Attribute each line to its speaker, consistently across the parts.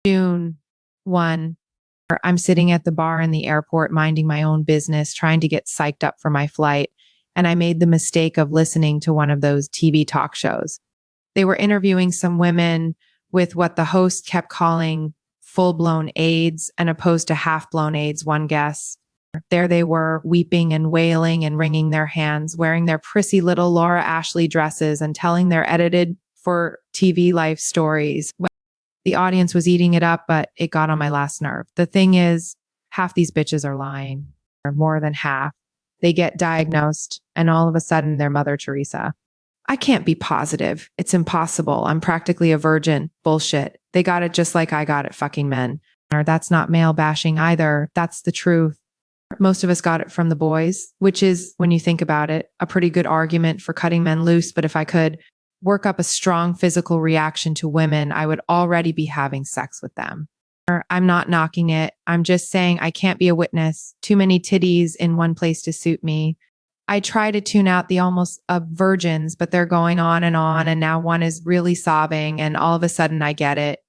Speaker 1: June 1, I'm sitting at the bar in the airport minding my own business, trying to get psyched up for my flight. And I made the mistake of listening to one of those TV talk shows. They were interviewing some women with what the host kept calling full-blown AIDS and opposed to half-blown AIDS, one guess. There they were, weeping and wailing and wringing their hands, wearing their prissy little Laura Ashley dresses and telling their edited for TV life stories. The audience was eating it up, but it got on my last nerve. The thing is, half these bitches are lying, or more than half. They get diagnosed, and all of a sudden, they're Mother Teresa. I can't be positive. It's impossible. I'm practically a virgin. Bullshit. They got it just like I got it, fucking men. Or that's not male bashing either. That's the truth. Most of us got it from the boys, which is, when you think about it, a pretty good argument for cutting men loose. But if I could work up a strong physical reaction to women, I would already be having sex with them. I'm not knocking it. I'm just saying I can't be a witness. Too many titties in one place to suit me. I try to tune out the almost virgins, but they're going on, and now one is really sobbing, and all of a sudden I get it.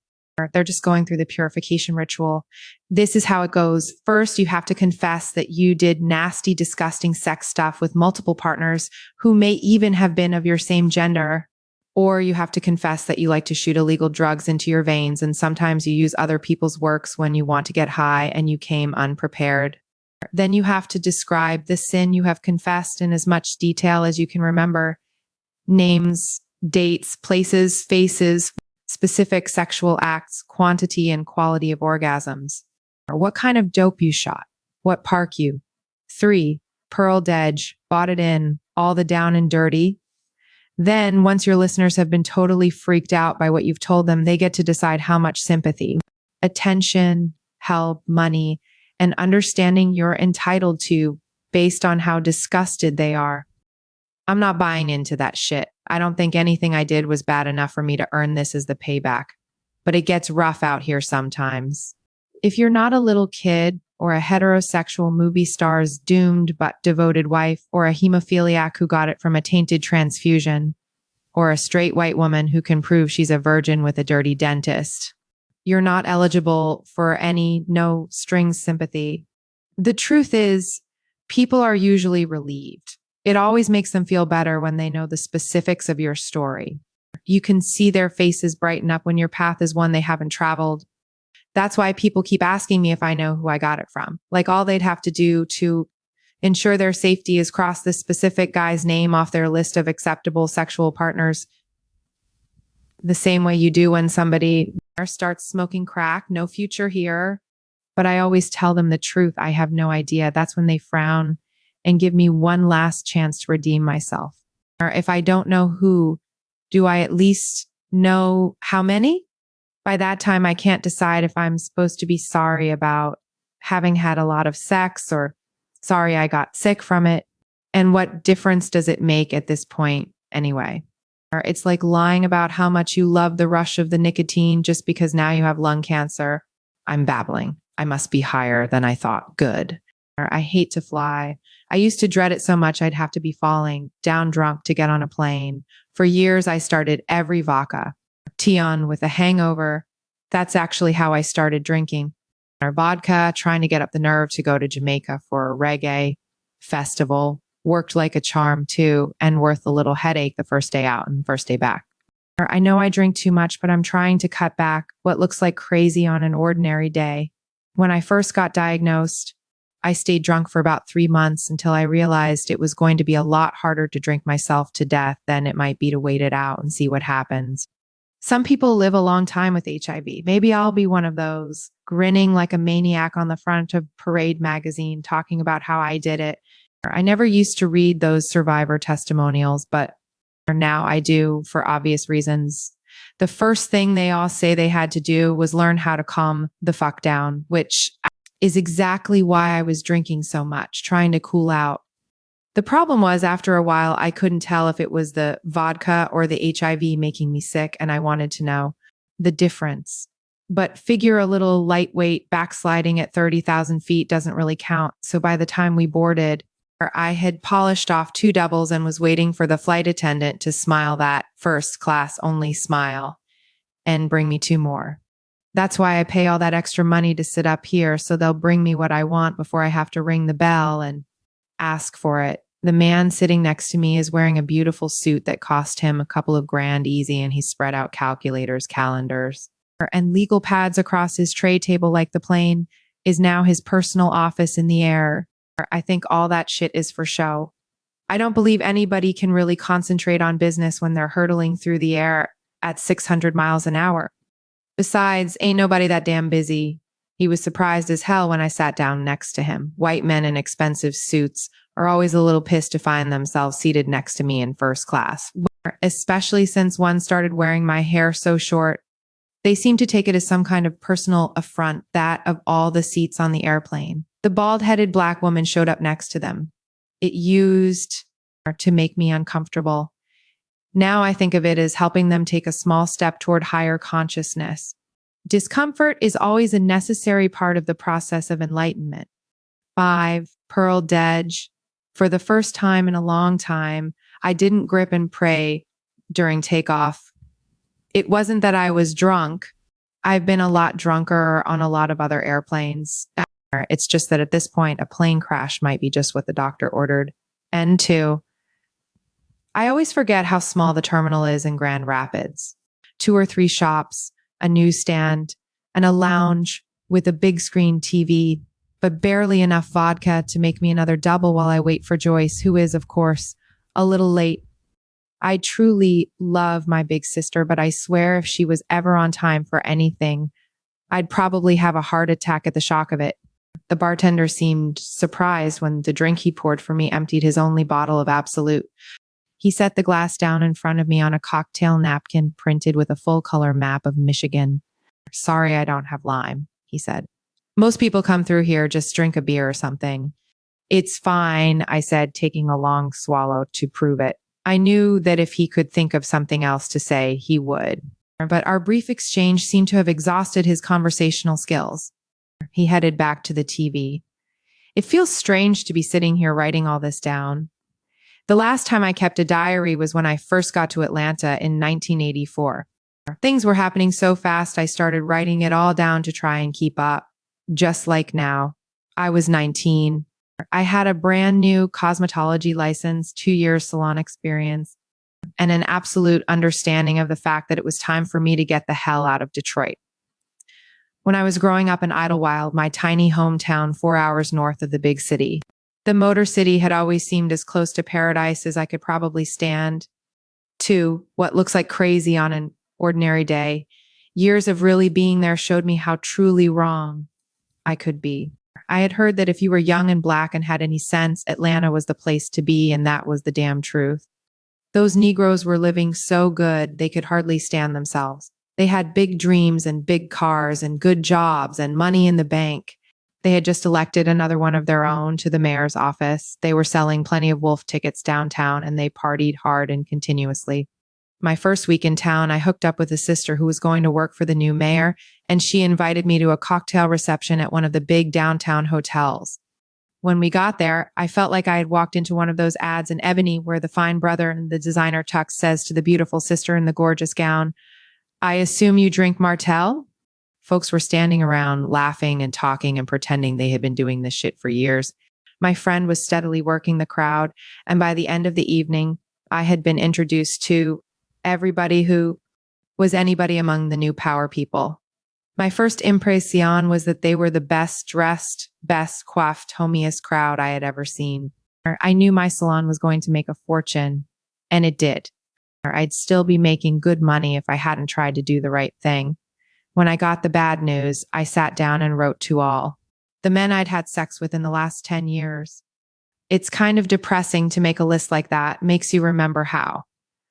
Speaker 1: They're just going through the purification ritual. This is how it goes. First, you have to confess that you did nasty, disgusting sex stuff with multiple partners who may even have been of your same gender. Or you have to confess that you like to shoot illegal drugs into your veins, and sometimes you use other people's works when you want to get high and you came unprepared. Then you have to describe the sin you have confessed in as much detail as you can remember. Names, dates, places, faces, specific sexual acts, quantity and quality of orgasms. Or what kind of dope you shot, what park you. 3, Pearl Dedge, bought it in, all the down and dirty. Then, once your listeners have been totally freaked out by what you've told them, they get to decide how much sympathy, attention, help, money, and understanding you're entitled to based on how disgusted they are. I'm not buying into that shit. I don't think anything I did was bad enough for me to earn this as the payback. But it gets rough out here sometimes. If you're not a little kid or a heterosexual movie star's doomed but devoted wife, or a hemophiliac who got it from a tainted transfusion, or a straight white woman who can prove she's a virgin with a dirty dentist, you're not eligible for any no strings sympathy. The truth is, people are usually relieved. It always makes them feel better when they know the specifics of your story. You can see their faces brighten up when your path is one they haven't traveled. That's why people keep asking me if I know who I got it from. Like, all they'd have to do to ensure their safety is cross this specific guy's name off their list of acceptable sexual partners. The same way you do when somebody starts smoking crack, no future here. But I always tell them the truth. I have no idea. That's when they frown and give me one last chance to redeem myself. Or if I don't know who, do I at least know how many? By that time, I can't decide if I'm supposed to be sorry about having had a lot of sex or sorry I got sick from it. And what difference does it make at this point anyway? Or it's like lying about how much you love the rush of the nicotine just because now you have lung cancer. I'm babbling. I must be higher than I thought. Good. Or I hate to fly. I used to dread it so much I'd have to be falling down drunk to get on a plane. For years, I started every vodka. Tion with a hangover. That's actually how I started drinking. Our vodka, trying to get up the nerve to go to Jamaica for a reggae festival. Worked like a charm too, and worth a little headache the first day out and first day back. I know I drink too much, but I'm trying to cut back what looks like crazy on an ordinary day. When I first got diagnosed, I stayed drunk for about 3 months until I realized it was going to be a lot harder to drink myself to death than it might be to wait it out and see what happens. Some people live a long time with HIV. Maybe I'll be one of those, grinning like a maniac on the front of Parade magazine, talking about how I did it. I never used to read those survivor testimonials, but now I do for obvious reasons. The first thing they all say they had to do was learn how to calm the fuck down, which is exactly why I was drinking so much, trying to cool out. The problem was, after a while, I couldn't tell if it was the vodka or the HIV making me sick, and I wanted to know the difference. But figure a little lightweight backsliding at 30,000 feet doesn't really count. So by the time we boarded, I had polished off 2 doubles and was waiting for the flight attendant to smile that first class only smile and bring me 2 more. That's why I pay all that extra money to sit up here, so they'll bring me what I want before I have to ring the bell and ask for it. The man sitting next to me is wearing a beautiful suit that cost him a couple of grand easy, and he spread out calculators, calendars, and legal pads across his tray table like the plane is now his personal office in the air. I think all that shit is for show. I don't believe anybody can really concentrate on business when they're hurtling through the air at 600 miles an hour. Besides, ain't nobody that damn busy. He was surprised as hell when I sat down next to him. White men in expensive suits are always a little pissed to find themselves seated next to me in first class, especially since one started wearing my hair so short. They seemed to take it as some kind of personal affront, that of all the seats on the airplane. The bald-headed black woman showed up next to them. It used to make me uncomfortable. Now I think of it as helping them take a small step toward higher consciousness. Discomfort is always a necessary part of the process of enlightenment. 5. Pearl Dedge. For the first time in a long time, I didn't grip and pray during takeoff. It wasn't that I was drunk. I've been a lot drunker on a lot of other airplanes. It's just that at this point, a plane crash might be just what the doctor ordered. And 2, I always forget how small the terminal is in Grand Rapids. 2 or 3 shops, a newsstand, and a lounge with a big screen TV, but barely enough vodka to make me another double while I wait for Joyce, who is, of course, a little late. I truly love my big sister, but I swear if she was ever on time for anything, I'd probably have a heart attack at the shock of it. The bartender seemed surprised when the drink he poured for me emptied his only bottle of Absolute. He set the glass down in front of me on a cocktail napkin printed with a full-color map of Michigan. "Sorry, I don't have lime," he said. "Most people come through here, just drink a beer or something." "It's fine," I said, taking a long swallow to prove it. I knew that if he could think of something else to say, he would. But our brief exchange seemed to have exhausted his conversational skills. He headed back to the TV. It feels strange to be sitting here writing all this down. The last time I kept a diary was when I first got to Atlanta in 1984. Things were happening so fast, I started writing it all down to try and keep up. Just like now. I was 19. I had a brand new cosmetology license, 2 years salon experience, and an absolute understanding of the fact that it was time for me to get the hell out of Detroit. When I was growing up in Idlewild, my tiny hometown 4 hours north of the big city, the Motor City had always seemed as close to paradise as I could probably stand to what looks like crazy on an ordinary day. Years of really being there showed me how truly wrong I could be. I had heard that if you were young and black and had any sense, Atlanta was the place to be, and that was the damn truth. Those Negroes were living so good, they could hardly stand themselves. They had big dreams and big cars and good jobs and money in the bank. They had just elected another one of their own to the mayor's office. They were selling plenty of Wolf tickets downtown, and they partied hard and continuously. My first week in town, I hooked up with a sister who was going to work for the new mayor, and she invited me to a cocktail reception at one of the big downtown hotels. When we got there, I felt like I had walked into one of those ads in Ebony where the fine brother in the designer tux says to the beautiful sister in the gorgeous gown, "I assume you drink Martell?" Folks were standing around laughing and talking and pretending they had been doing this shit for years. My friend was steadily working the crowd, and by the end of the evening, I had been introduced to everybody who was anybody among the new power people. My first impression was that they were the best dressed, best coiffed, homiest crowd I had ever seen. I knew my salon was going to make a fortune, and it did. I'd still be making good money if I hadn't tried to do the right thing. When I got the bad news, I sat down and wrote to all the men I'd had sex with in the last 10 years. It's kind of depressing to make a list like that. Makes you remember how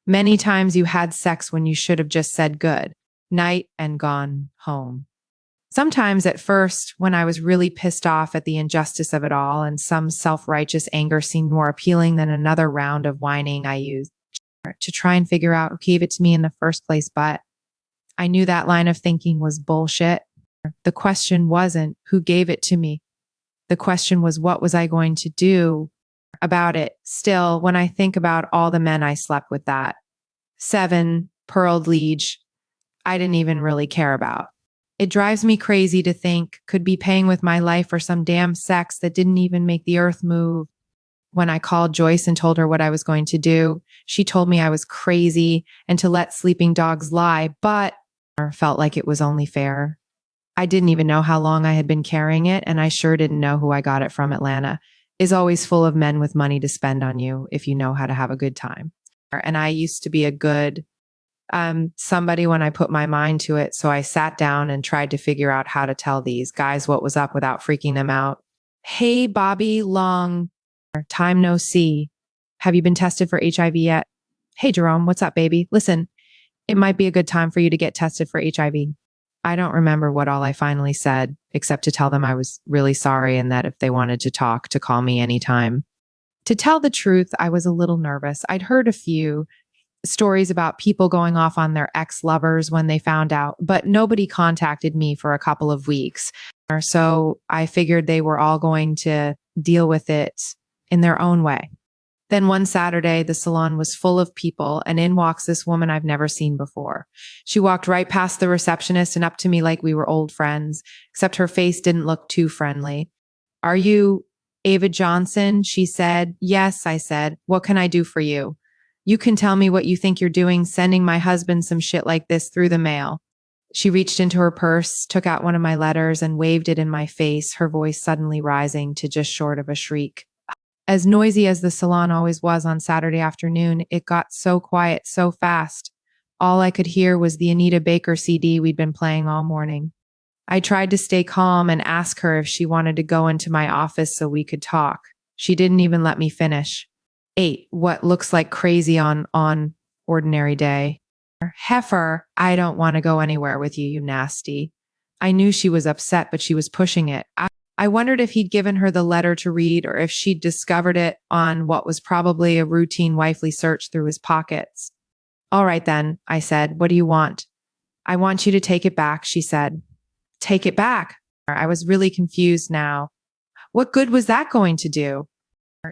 Speaker 1: many times you had sex when you should have just said good night and gone home. Sometimes at first, when I was really pissed off at the injustice of it all and some self-righteous anger seemed more appealing than another round of whining I used to try and figure out who gave it to me in the first place, but I knew that line of thinking was bullshit. The question wasn't who gave it to me. The question was, what was I going to do about it? Still, when I think about all the men I slept with, that 7 Pearl Dedge, I didn't even really care about. It drives me crazy to think could be paying with my life for some damn sex that didn't even make the earth move. When I called Joyce and told her what I was going to do, she told me I was crazy and to let sleeping dogs lie, but I felt like it was only fair. I didn't even know how long I had been carrying it, and I sure didn't know who I got it from. Atlanta is always full of men with money to spend on you if you know how to have a good time. And I used to be a good somebody when I put my mind to it. So I sat down and tried to figure out how to tell these guys what was up without freaking them out. Hey, Bobby, long time no see. Have you been tested for HIV yet? Hey, Jerome, what's up, baby? Listen, it might be a good time for you to get tested for HIV. I don't remember what all I finally said, except to tell them I was really sorry and that if they wanted to talk, to call me anytime. To tell the truth, I was a little nervous. I'd heard a few stories about people going off on their ex-lovers when they found out, but nobody contacted me for a couple of weeks. So I figured they were all going to deal with it in their own way. Then one Saturday, the salon was full of people, and in walks this woman I've never seen before. She walked right past the receptionist and up to me like we were old friends, except her face didn't look too friendly. Are you Ava Johnson? She said. Yes, I said. What can I do for you? You can tell me what you think you're doing, sending my husband some shit like this through the mail. She reached into her purse, took out one of my letters, and waved it in my face, her voice suddenly rising to just short of a shriek. As noisy as the salon always was on Saturday afternoon, it got so quiet so fast. All I could hear was the Anita Baker CD we'd been playing all morning. I tried to stay calm and ask her if she wanted to go into my office so we could talk. She didn't even let me finish. 8. What looks like crazy on ordinary day. Heifer, I don't want to go anywhere with you, you nasty. I knew she was upset, but she was pushing it. I wondered if he'd given her the letter to read or if she'd discovered it on what was probably a routine wifely search through his pockets. All right then, I said, what do you want? I want you to take it back, she said. Take it back? I was really confused now. What good was that going to do?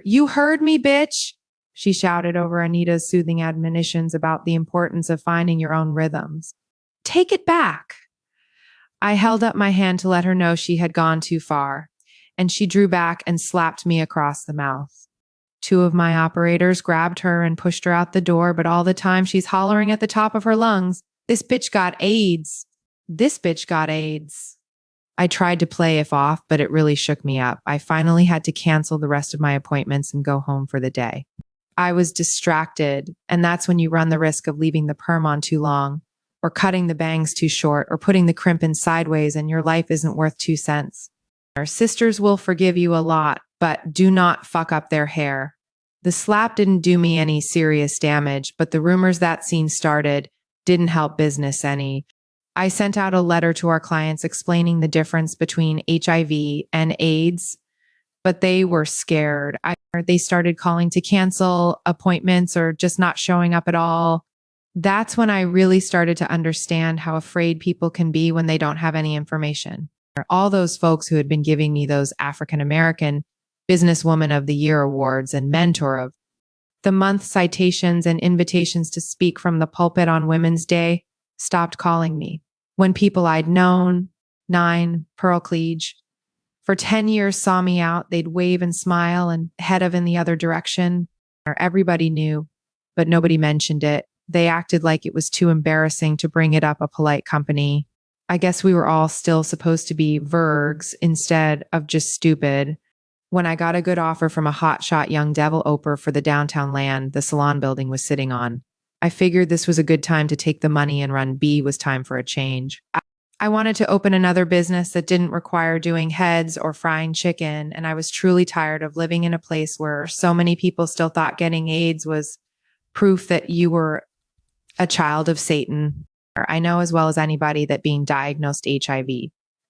Speaker 1: You heard me, bitch, she shouted over Anita's soothing admonitions about the importance of finding your own rhythms. Take it back. I held up my hand to let her know she had gone too far, and she drew back and slapped me across the mouth. 2 of my operators grabbed her and pushed her out the door, but all the time she's hollering at the top of her lungs, "This bitch got AIDS. This bitch got AIDS." I tried to play it off, but it really shook me up. I finally had to cancel the rest of my appointments and go home for the day. I was distracted, and that's when you run the risk of leaving the perm on too long, or cutting the bangs too short, or putting the crimp in sideways, and your life isn't worth 2 cents. Our sisters will forgive you a lot, but do not fuck up their hair. The slap didn't do me any serious damage, but the rumors that scene started didn't help business any. I sent out a letter to our clients explaining the difference between HIV and AIDS, but they were scared. They started calling to cancel appointments or just not showing up at all. That's when I really started to understand how afraid people can be when they don't have any information. All those folks who had been giving me those African American Businesswoman of the Year awards and Mentor of the Month citations and invitations to speak from the pulpit on Women's Day stopped calling me. When people I'd known, 9, Pearl Cleage, for 10 years saw me out, they'd wave and smile and head of in the other direction. Everybody knew, but nobody mentioned it. They acted like it was too embarrassing to bring it up a polite company. I guess we were all still supposed to be Virgs instead of just stupid. When I got a good offer from a hotshot young devil oper for the downtown land the salon building was sitting on, I figured this was a good time to take the money and run. B was time for a change. I wanted to open another business that didn't require doing heads or frying chicken, and I was truly tired of living in a place where so many people still thought getting AIDS was proof that you were a child of Satan. I know as well as anybody that being diagnosed HIV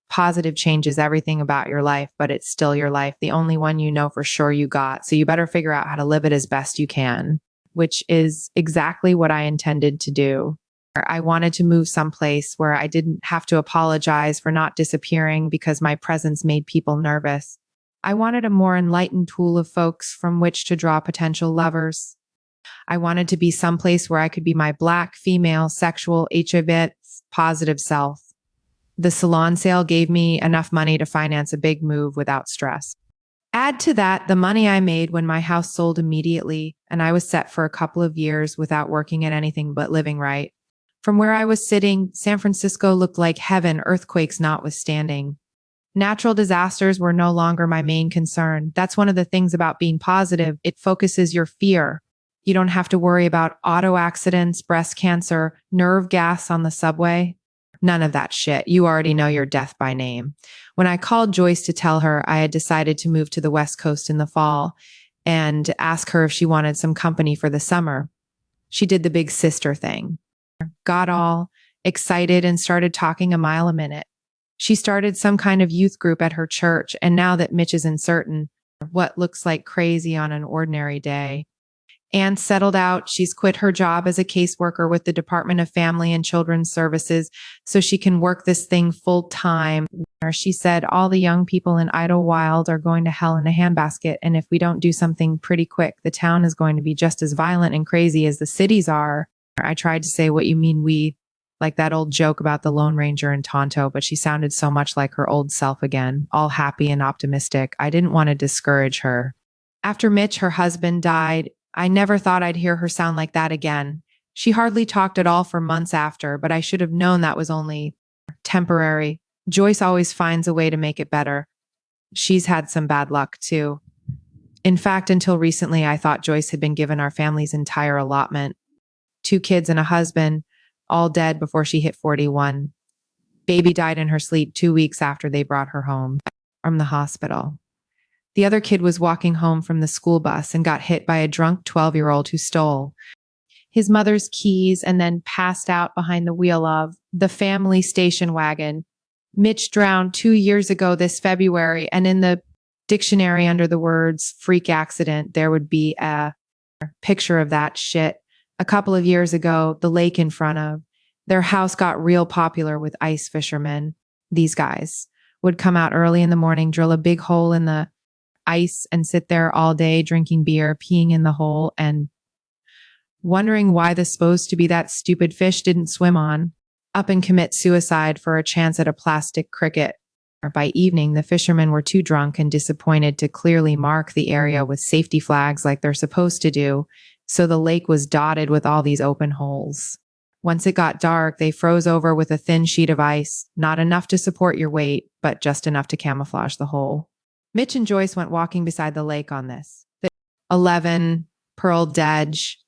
Speaker 1: positive changes everything about your life, but it's still your life, the only one you know for sure you got. So you better figure out how to live it as best you can, which is exactly what I intended to do. I wanted to move someplace where I didn't have to apologize for not disappearing because my presence made people nervous. I wanted a more enlightened pool of folks from which to draw potential lovers. I wanted to be someplace where I could be my Black, female, sexual, HIV positive self. The salon sale gave me enough money to finance a big move without stress. Add to that the money I made when my house sold immediately, and I was set for a couple of years without working at anything but living right. From where I was sitting, San Francisco looked like heaven, earthquakes notwithstanding. Natural disasters were no longer my main concern. That's one of the things about being positive. It focuses your fear. You don't have to worry about auto accidents, breast cancer, nerve gas on the subway. None of that shit. You already know your death by name. When I called Joyce to tell her I had decided to move to the West Coast in the fall and ask her if she wanted some company for the summer, she did the big sister thing. Got all excited and started talking a mile a minute. She started some kind of youth group at her church, and now that Mitch is uncertain what looks like crazy on an ordinary day, Anne settled out. She's quit her job as a caseworker with the Department of Family and Children's Services so she can work this thing full time. She said all the young people in Idlewild are going to hell in a handbasket, and if we don't do something pretty quick, the town is going to be just as violent and crazy as the cities are. I tried to say, what you mean we, like that old joke about the Lone Ranger and Tonto, but she sounded so much like her old self again, all happy and optimistic. I didn't want to discourage her. After Mitch, her husband, died, I never thought I'd hear her sound like that again. She hardly talked at all for months after, but I should have known that was only temporary. Joyce always finds a way to make it better. She's had some bad luck, too. In fact, until recently, I thought Joyce had been given our family's entire allotment. 2 kids and a husband, all dead before she hit 41. Baby died in her sleep 2 weeks after they brought her home from the hospital. The other kid was walking home from the school bus and got hit by a drunk 12-year-old who stole his mother's keys and then passed out behind the wheel of the family station wagon. Mitch drowned 2 years ago this February, and in the dictionary under the words freak accident, there would be a picture of that shit. A couple of years ago, the lake in front of their house got real popular with ice fishermen. These guys would come out early in the morning, drill a big hole in the ice and sit there all day drinking beer, peeing in the hole, and wondering why the supposed to be that stupid fish didn't swim on, up and commit suicide for a chance at a plastic cricket. By evening, the fishermen were too drunk and disappointed to clearly mark the area with safety flags like they're supposed to do, so the lake was dotted with all these open holes. Once it got dark, they froze over with a thin sheet of ice, not enough to support your weight, but just enough to camouflage the hole. Mitch and Joyce went walking beside the lake on this 11 Pearl Dedge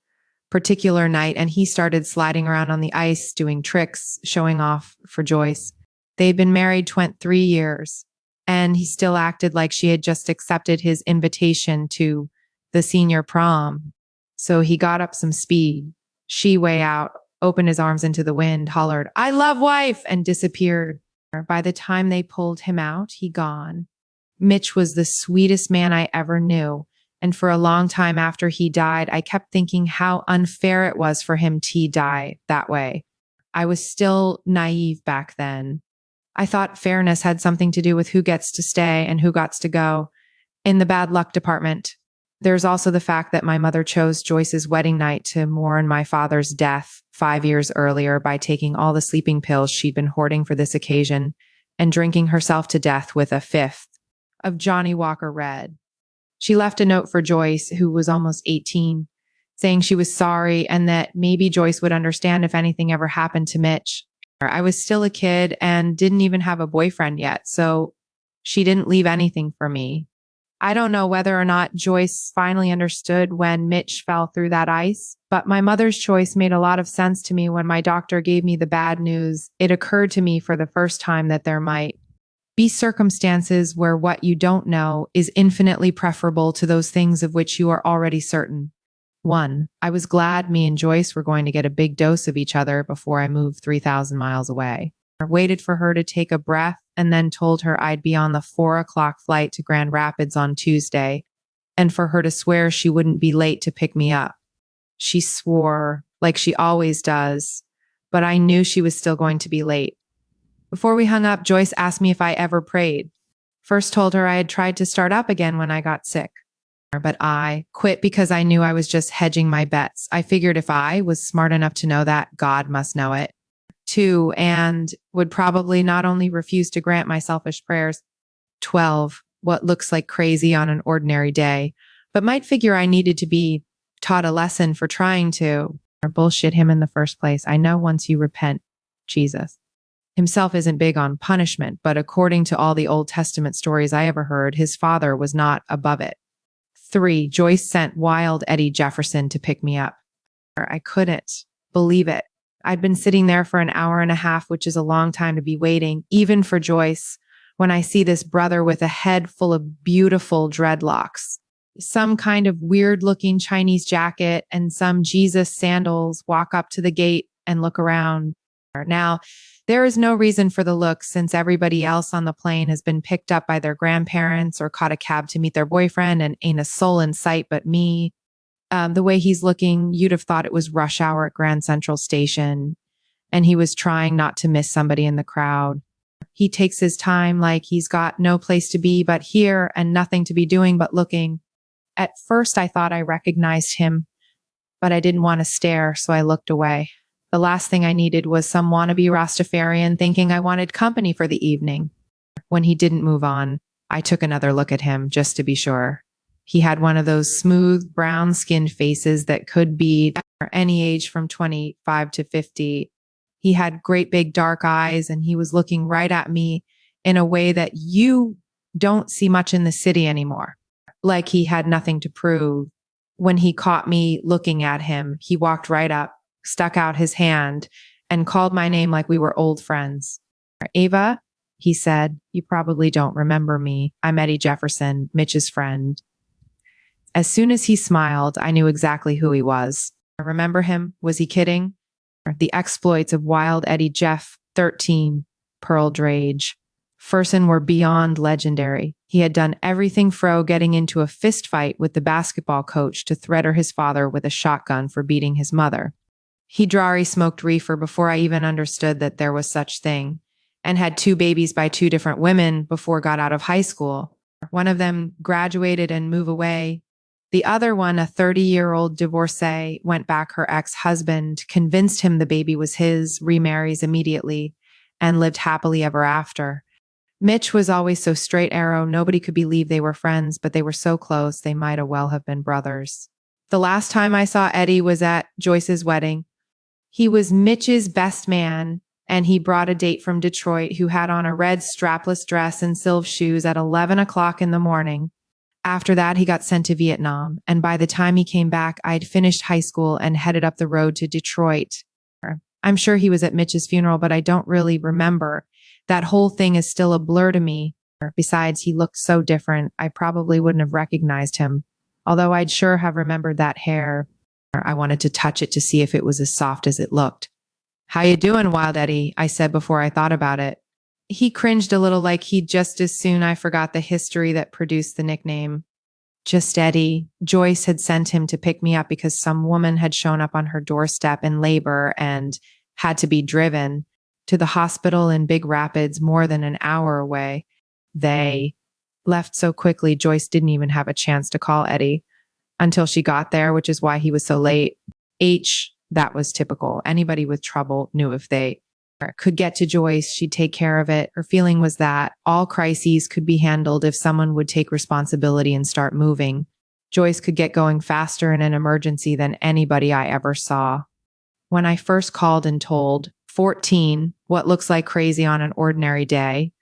Speaker 1: particular night, and he started sliding around on the ice, doing tricks, showing off for Joyce. They'd been married 23 years, and he still acted like she had just accepted his invitation to the senior prom. So he got up some speed. She way out, opened his arms into the wind, hollered, "I love wife," and disappeared. By the time they pulled him out, he gone. Mitch was the sweetest man I ever knew. And for a long time after he died, I kept thinking how unfair it was for him to die that way. I was still naive back then. I thought fairness had something to do with who gets to stay and who gets to go. In the bad luck department, there's also the fact that my mother chose Joyce's wedding night to mourn my father's death 5 years earlier by taking all the sleeping pills she'd been hoarding for this occasion and drinking herself to death with a fifth of Johnny Walker Red. She left a note for Joyce, who was almost 18, saying she was sorry and that maybe Joyce would understand if anything ever happened to Mitch. I was still a kid and didn't even have a boyfriend yet, so she didn't leave anything for me. I don't know whether or not Joyce finally understood when Mitch fell through that ice, but my mother's choice made a lot of sense to me when my doctor gave me the bad news. It occurred to me for the first time that there might be circumstances where what you don't know is infinitely preferable to those things of which you are already certain. 1, I was glad me and Joyce were going to get a big dose of each other before I moved 3,000 miles away. I waited for her to take a breath and then told her I'd be on the 4 o'clock flight to Grand Rapids on Tuesday, and for her to swear she wouldn't be late to pick me up. She swore, like she always does, but I knew she was still going to be late. Before we hung up, Joyce asked me if I ever prayed. First told her I had tried to start up again when I got sick, but I quit because I knew I was just hedging my bets. I figured if I was smart enough to know that, God must know it. 2, and would probably not only refuse to grant my selfish prayers. 12, what looks like crazy on an ordinary day, but might figure I needed to be taught a lesson for trying to or bullshit him in the first place. I know once you repent, Jesus himself isn't big on punishment, but according to all the Old Testament stories I ever heard, his father was not above it. 3, Joyce sent Wild Eddie Jefferson to pick me up. I couldn't believe it. I'd been sitting there for an hour and a half, which is a long time to be waiting, even for Joyce, when I see this brother with a head full of beautiful dreadlocks, some kind of weird looking Chinese jacket, and some Jesus sandals walk up to the gate and look around. Now, there is no reason for the look since everybody else on the plane has been picked up by their grandparents or caught a cab to meet their boyfriend and ain't a soul in sight but me. The way he's looking, you'd have thought it was rush hour at Grand Central Station, and he was trying not to miss somebody in the crowd. He takes his time like he's got no place to be but here and nothing to be doing but looking. At first, I thought I recognized him, but I didn't want to stare, so I looked away. The last thing I needed was some wannabe Rastafarian thinking I wanted company for the evening. When he didn't move on, I took another look at him just to be sure. He had one of those smooth, brown-skinned faces that could be any age from 25 to 50. He had great big dark eyes, and he was looking right at me in a way that you don't see much in the city anymore. Like he had nothing to prove. When he caught me looking at him, he walked right up, stuck out his hand, and called my name like we were old friends. Ava, he said, you probably don't remember me. I'm Eddie Jefferson, Mitch's friend. As soon as he smiled, I knew exactly who he was. I remember him. Was he kidding? The exploits of Wild Eddie Jeff, 13, Pearl Drage. Fersen were beyond legendary. He had done everything fro getting into a fist fight with the basketball coach to threaten his father with a shotgun for beating his mother. He drawry smoked reefer before I even understood that there was such thing, and had 2 babies by 2 different women before got out of high school. One of them graduated and moved away. The other one, a 30-year-old divorcee, went back her ex-husband, convinced him the baby was his, remarries immediately, and lived happily ever after. Mitch was always so straight arrow, nobody could believe they were friends, but they were so close they might well have been brothers. The last time I saw Eddie was at Joyce's wedding. He was Mitch's best man, and he brought a date from Detroit who had on a red strapless dress and silk shoes at 11 o'clock in the morning. After that, he got sent to Vietnam, and by the time he came back, I'd finished high school and headed up the road to Detroit. I'm sure he was at Mitch's funeral, but I don't really remember. That whole thing is still a blur to me. Besides, he looked so different, I probably wouldn't have recognized him, although I'd sure have remembered that hair. I wanted to touch it to see if it was as soft as it looked. How you doing, Wild Eddie? I said before I thought about it. He cringed a little like he'd just as soon I forgot the history that produced the nickname. Just Eddie. Joyce had sent him to pick me up because some woman had shown up on her doorstep in labor and had to be driven to the hospital in Big Rapids more than an hour away. They left so quickly, Joyce didn't even have a chance to call Eddie until she got there, which is why he was so late. That was typical. Anybody with trouble knew if they could get to Joyce, she'd take care of it. Her feeling was that all crises could be handled if someone would take responsibility and start moving. Joyce could get going faster in an emergency than anybody I ever saw. When I first called and told 14 what looks like crazy on an ordinary day,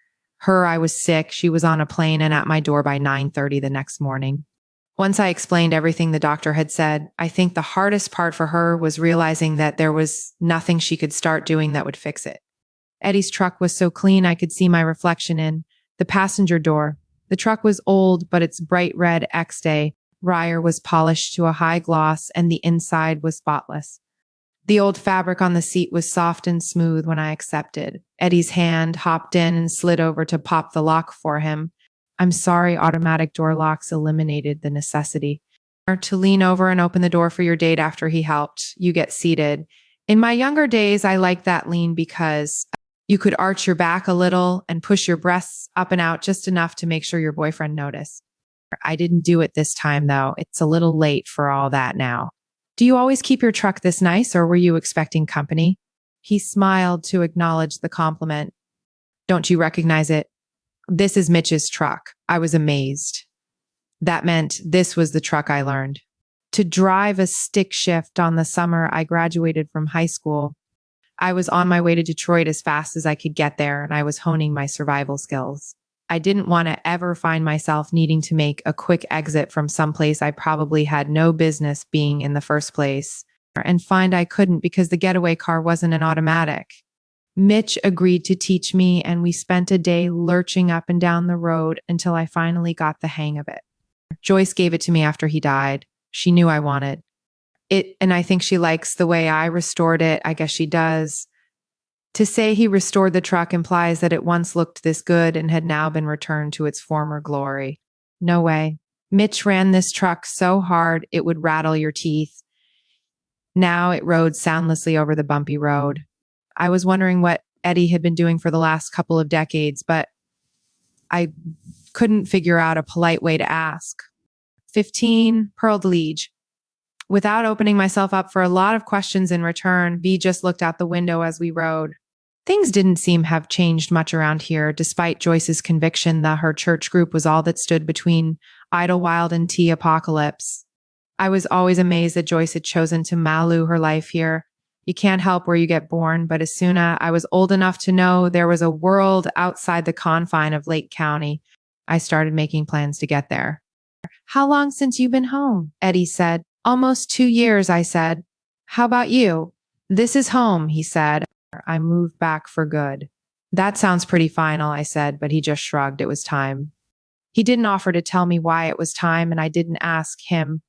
Speaker 1: I was sick, she was on a plane and at my door by 9:30 the next morning. Once I explained everything the doctor had said, I think the hardest part for her was realizing that there was nothing she could start doing that would fix it. Eddie's truck was so clean I could see my reflection in the passenger door. The truck was old, but its bright red X-Day Ryer was polished to a high gloss and the inside was spotless. The old fabric on the seat was soft and smooth when I accepted. Eddie's hand hopped in and slid over to pop the lock for him. I'm sorry, automatic door locks eliminated the necessity. Or to lean over and open the door for your date after he helped. You get seated. In my younger days, I liked that lean because you could arch your back a little and push your breasts up and out just enough to make sure your boyfriend noticed. I didn't do it this time, though. It's a little late for all that now. Do you always keep your truck this nice, or were you expecting company? He smiled to acknowledge the compliment. Don't you recognize it? This is Mitch's truck. I was amazed. That meant this was the truck I learned to drive a stick shift on the summer I graduated from high school. I was on my way to Detroit as fast as I could get there, and I was honing my survival skills. I didn't want to ever find myself needing to make a quick exit from someplace I probably had no business being in the first place, and find I couldn't because the getaway car wasn't an automatic. Mitch agreed to teach me, and we spent a day lurching up and down the road until I finally got the hang of it. Joyce gave it to me after he died. She knew I wanted it, and I think she likes the way I restored it. I guess she does. To say he restored the truck implies that it once looked this good and had now been returned to its former glory. No way. Mitch ran this truck so hard it would rattle your teeth. Now it rode soundlessly over the bumpy road. I was wondering what Eddie had been doing for the last couple of decades, but I couldn't figure out a polite way to ask. 15, Pearl Liege. Without opening myself up for a lot of questions in return, V just looked out the window as we rode. Things didn't seem have changed much around here, despite Joyce's conviction that her church group was all that stood between Idlewild and T apocalypse. I was always amazed that Joyce had chosen to malu her life here. You can't help where you get born, but as soon as I was old enough to know there was a world outside the confine of Lake County, I started making plans to get there. How long since you've been home? Eddie said. Almost 2 years, I said. How about you? This is home, he said. I moved back for good. That sounds pretty final, I said, but he just shrugged. It was time. He didn't offer to tell me why it was time, and I didn't ask him.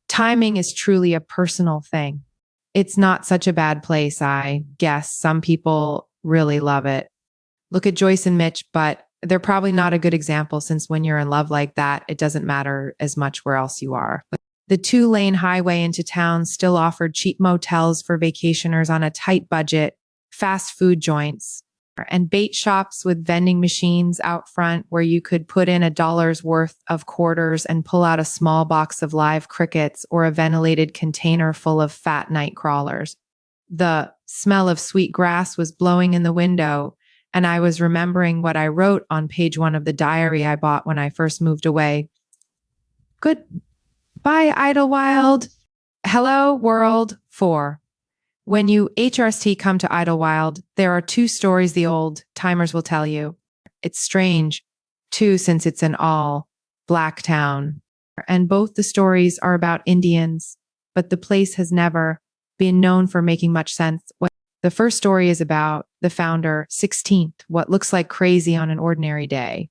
Speaker 1: Timing is truly a personal thing. It's not such a bad place, I guess. Some people really love it. Look at Joyce and Mitch, but they're probably not a good example since when you're in love like that, it doesn't matter as much where else you are. The 2-lane highway into town still offered cheap motels for vacationers on a tight budget, fast food joints, and bait shops with vending machines out front where you could put in $1's worth of quarters and pull out a small box of live crickets or a ventilated container full of fat night crawlers. The smell of sweet grass was blowing in the window, and I was remembering what I wrote on page 1 of the diary I bought when I first moved away. Goodbye, Idlewild. Hello, world. 4. When you HRST come to Idlewild, there are 2 stories the old timers will tell you. It's strange, too, since it's an all-black town. And both the stories are about Indians, but the place has never been known for making much sense. The first story is about the founder, 16th, what looks like crazy on an ordinary day.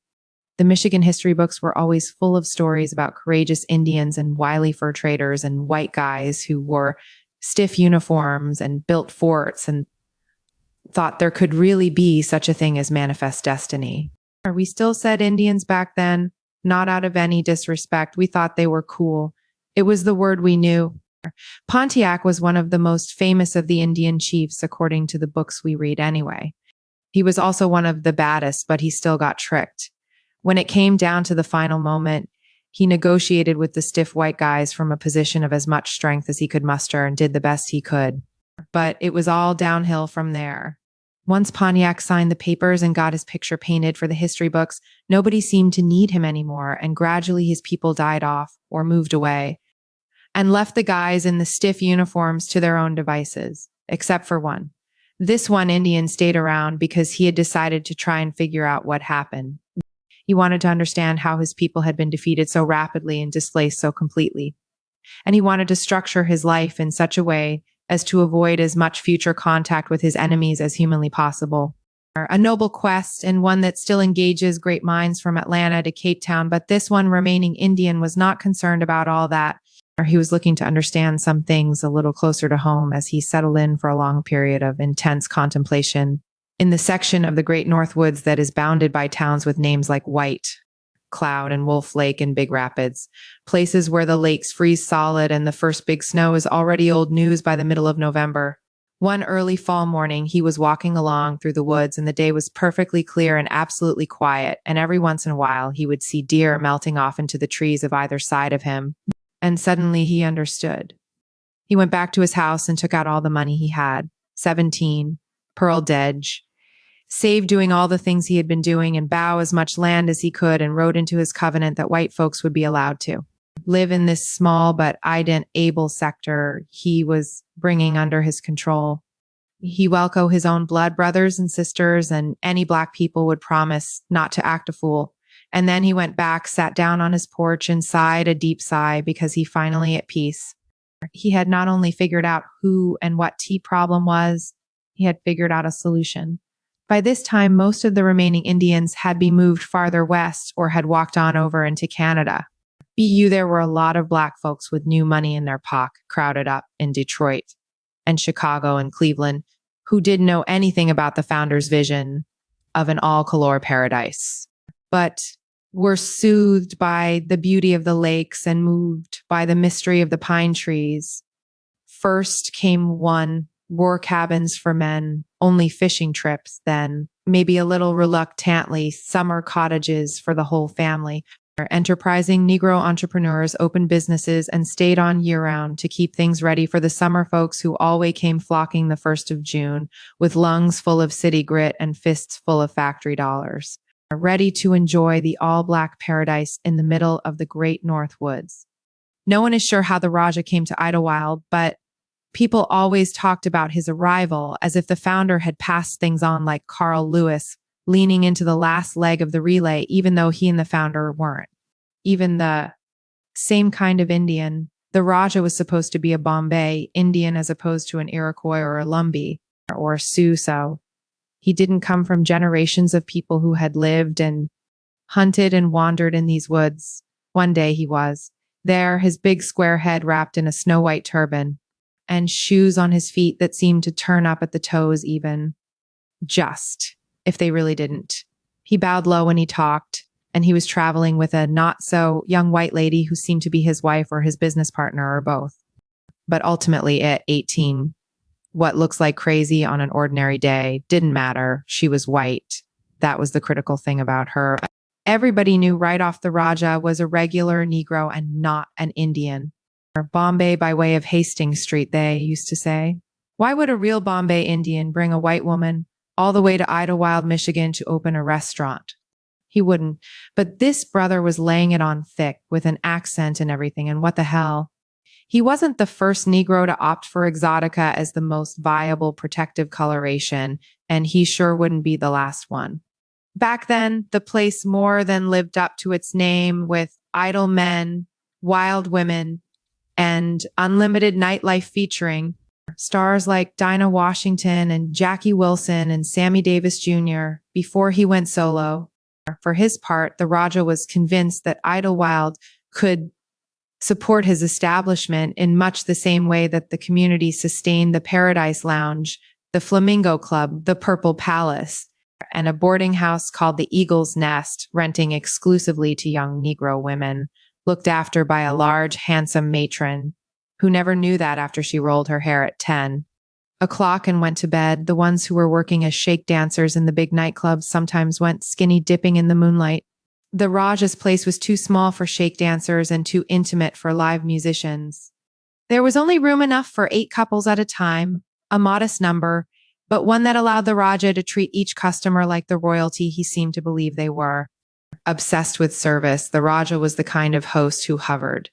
Speaker 1: The Michigan history books were always full of stories about courageous Indians and wily fur traders and white guys who wore stiff uniforms and built forts and thought there could really be such a thing as manifest destiny. We still said Indians back then, not out of any disrespect. We thought they were cool. It was the word we knew. Pontiac was one of the most famous of the Indian chiefs, according to the books we read anyway. He was also one of the baddest, but he still got tricked. When it came down to the final moment, he negotiated with the stiff white guys from a position of as much strength as he could muster and did the best he could. But it was all downhill from there. Once Pontiac signed the papers and got his picture painted for the history books, nobody seemed to need him anymore, and gradually his people died off or moved away and left the guys in the stiff uniforms to their own devices, except for one. This one Indian stayed around because he had decided to try and figure out what happened. He wanted to understand how his people had been defeated so rapidly and displaced so completely. And he wanted to structure his life in such a way as to avoid as much future contact with his enemies as humanly possible. A noble quest, and one that still engages great minds from Atlanta to Cape Town, but this one remaining Indian was not concerned about all that. He was looking to understand some things a little closer to home as he settled in for a long period of intense contemplation in the section of the Great North Woods that is bounded by towns with names like White, Cloud, and Wolf Lake and Big Rapids, places where the lakes freeze solid and the first big snow is already old news by the middle of November. One early fall morning, he was walking along through the woods and the day was perfectly clear and absolutely quiet, and every once in a while he would see deer melting off into the trees of either side of him. And suddenly he understood. He went back to his house and took out all the money he had, 17, Pearl Dej, save doing all the things he had been doing and bow as much land as he could and wrote into his covenant that white folks would be allowed to live in this small but ident able sector he was bringing under his control. He welcomed his own blood brothers and sisters, and any black people would promise not to act a fool. And then he went back, sat down on his porch and sighed a deep sigh because he finally at peace. He had not only figured out who and what tea problem was, he had figured out a solution. By this time, most of the remaining Indians had been moved farther west or had walked on over into Canada. BU, there were a lot of black folks with new money in their pocket crowded up in Detroit and Chicago and Cleveland who didn't know anything about the founder's vision of an all-color paradise, but were soothed by the beauty of the lakes and moved by the mystery of the pine trees. First came one, war cabins for men, only fishing trips, then maybe a little reluctantly summer cottages for the whole family. Enterprising Negro entrepreneurs opened businesses and stayed on year-round to keep things ready for the summer folks who always came flocking the 1st of June with lungs full of city grit and fists full of factory dollars, ready to enjoy the all-black paradise in the middle of the great North Woods. No one is sure how the Rajah came to Idlewild, but people always talked about his arrival as if the founder had passed things on like Carl Lewis, leaning into the last leg of the relay, even though he and the founder weren't. Even the same kind of Indian, the Rajah was supposed to be a Bombay Indian as opposed to an Iroquois or a Lumbee or a Sioux. So he didn't come from generations of people who had lived and hunted and wandered in these woods. One day he was there, his big square head wrapped in a snow-white turban and shoes on his feet that seemed to turn up at the toes even. Just, if they really didn't. He bowed low when he talked, and he was traveling with a not-so-young white lady who seemed to be his wife or his business partner or both. But ultimately, at 18, what looks like crazy on an ordinary day didn't matter. She was white. That was the critical thing about her. Everybody knew right off the Rajah was a regular Negro and not an Indian. Or Bombay by way of Hastings Street, they used to say. Why would a real Bombay Indian bring a white woman all the way to Idlewild, Michigan to open a restaurant? He wouldn't. But this brother was laying it on thick with an accent and everything. And what the hell? He wasn't the first Negro to opt for exotica as the most viable protective coloration, and he sure wouldn't be the last one. Back then, the place more than lived up to its name with idle men, wild women, and unlimited nightlife featuring stars like Dinah Washington and Jackie Wilson and Sammy Davis Jr. before he went solo. For his part, the Rajah was convinced that Idlewild could support his establishment in much the same way that the community sustained the Paradise Lounge, the Flamingo Club, the Purple Palace, and a boarding house called the Eagle's Nest, renting exclusively to young Negro women, looked after by a large, handsome matron who never knew that after she rolled her hair at 10 o'clock and went to bed. The ones who were working as shake dancers in the big nightclubs sometimes went skinny dipping in the moonlight. The Rajah's place was too small for shake dancers and too intimate for live musicians. There was only room enough for 8 couples at a time, a modest number, but one that allowed the Rajah to treat each customer like the royalty he seemed to believe they were. Obsessed with service, the Rajah was the kind of host who hovered.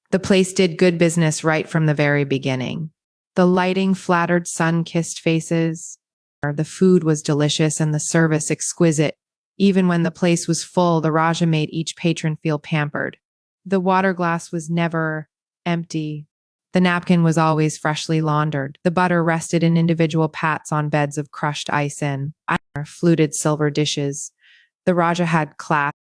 Speaker 1: The place did good business right from the very beginning. The lighting flattered sun-kissed faces. The food was delicious and the service exquisite. Even when the place was full, the Rajah made each patron feel pampered. The water glass was never empty. The napkin was always freshly laundered. The butter rested in individual pats on beds of crushed ice in fluted silver dishes. The Rajah had class.